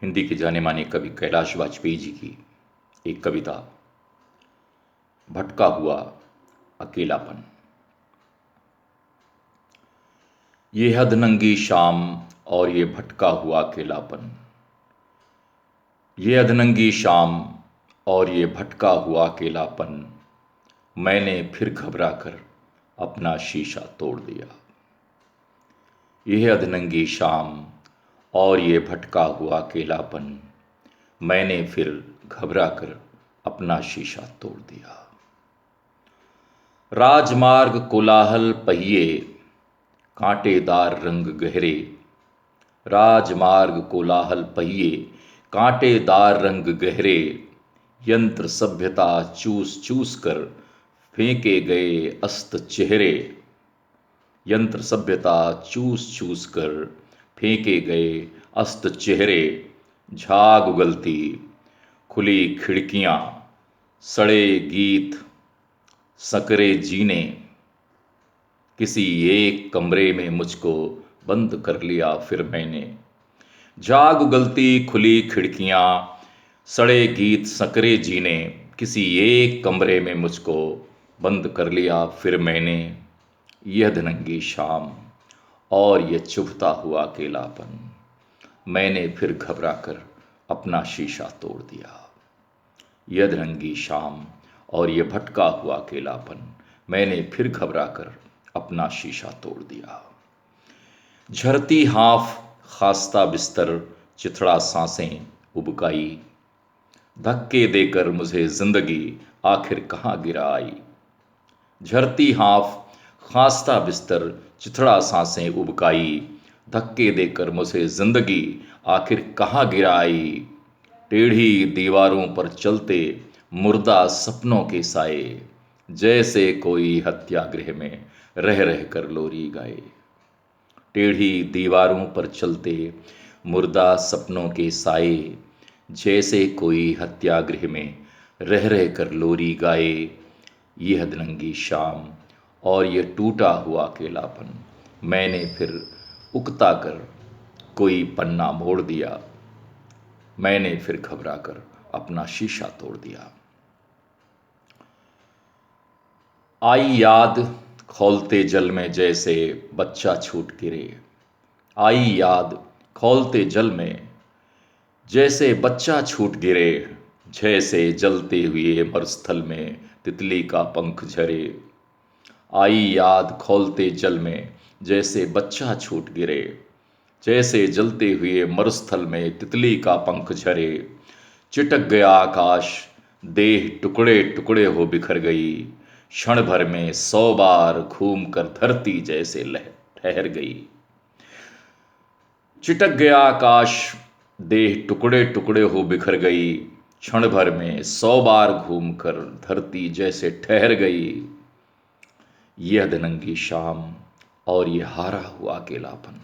हिंदी के जाने माने कवि कैलाश वाजपेयी जी की एक कविता भटका हुआ अकेलापन। ये अधनंगी शाम और ये भटका हुआ अकेलापन, ये अधनंगी शाम और ये भटका हुआ अकेलापन, मैंने फिर घबरा कर अपना शीशा तोड़ दिया। यह अधनंगी शाम और ये भटका हुआ अकेलापन, मैंने फिर घबरा कर अपना शीशा तोड़ दिया। राजमार्ग कोलाहल पहिए कांटेदार रंग गहरे, राजमार्ग कोलाहल पहिए कांटेदार रंग गहरे, यंत्र सभ्यता चूस चूस कर फेंके गए अस्त चेहरे, यंत्र सभ्यता चूस चूस कर फेंके गए अस्त चेहरे, झाग उगलती खुली खिड़कियां, सड़े गीत सकरे जीने, किसी एक कमरे में मुझको बंद कर लिया फिर मैंने। झाग उगलती खुली खिड़कियां, सड़े गीत सकरे जीने, किसी एक कमरे में मुझको बंद कर लिया फिर मैंने। यह अधनंगी शाम और यह चुभता हुआ अकेलापन, मैंने फिर घबरा कर अपना शीशा तोड़ दिया। यह अधनंगी शाम और यह भटका हुआ अकेलापन, मैंने फिर घबरा कर अपना शीशा तोड़ दिया। झरती हाँफ खास्ता बिस्तर चिथड़ा सांसें उबकाई, धक्के देकर मुझे जिंदगी आखिर कहाँ गिरा आई। झरती हाँफ खास्ता बिस्तर चिथड़ा सांसें उबकाई, धक्के देकर मुझे जिंदगी आखिर कहाँ गिरा आई। टेढ़ी दीवारों पर चलते मुर्दा सपनों के साए, जैसे कोई हत्यागृह में रह रह कर लोरी गाए। टेढ़ी दीवारों पर चलते मुर्दा सपनों के साए, जैसे कोई हत्यागृह में रह रह कर लोरी गाए। यह अधनंगी शाम और यह टूटा हुआ अकेलापन, मैंने फिर उकता कर कोई पन्ना मोड़ दिया, मैंने फिर घबरा कर अपना शीशा तोड़ दिया। आई याद खौलते जल में जैसे बच्चा छूट गिरे, आई याद खौलते जल में जैसे बच्चा छूट गिरे, जैसे जलते हुए मरुस्थल में तितली का पंख झरे। आई याद खौलते जल में जैसे बच्चा छूट गिरे, जैसे जलते हुए मरुस्थल में तितली का पंख झरे। चिटक गया आकाश, देह टुकड़े टुकड़े हो बिखर गई, क्षण भर में 100 बार घूम कर धरती जैसे ठहर गई। चिटक गया आकाश, देह टुकड़े टुकड़े हो बिखर गई, क्षण भर में 100 बार घूम कर धरती जैसे ठहर गई। यह अधनंगी शाम और यह हारा हुआ अकेलापन,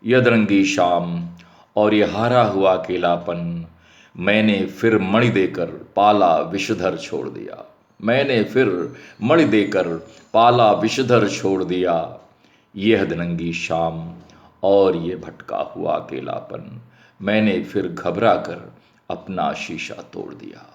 यह अधनंगी शाम और यह हारा हुआ अकेलापन, मैंने फिर मणि देकर पाला विषधर छोड़ दिया, मैंने फिर मणि देकर पाला विषधर छोड़ दिया। यह अधनंगी शाम और यह भटका हुआ अकेलापन, मैंने फिर घबरा कर अपना शीशा तोड़ दिया।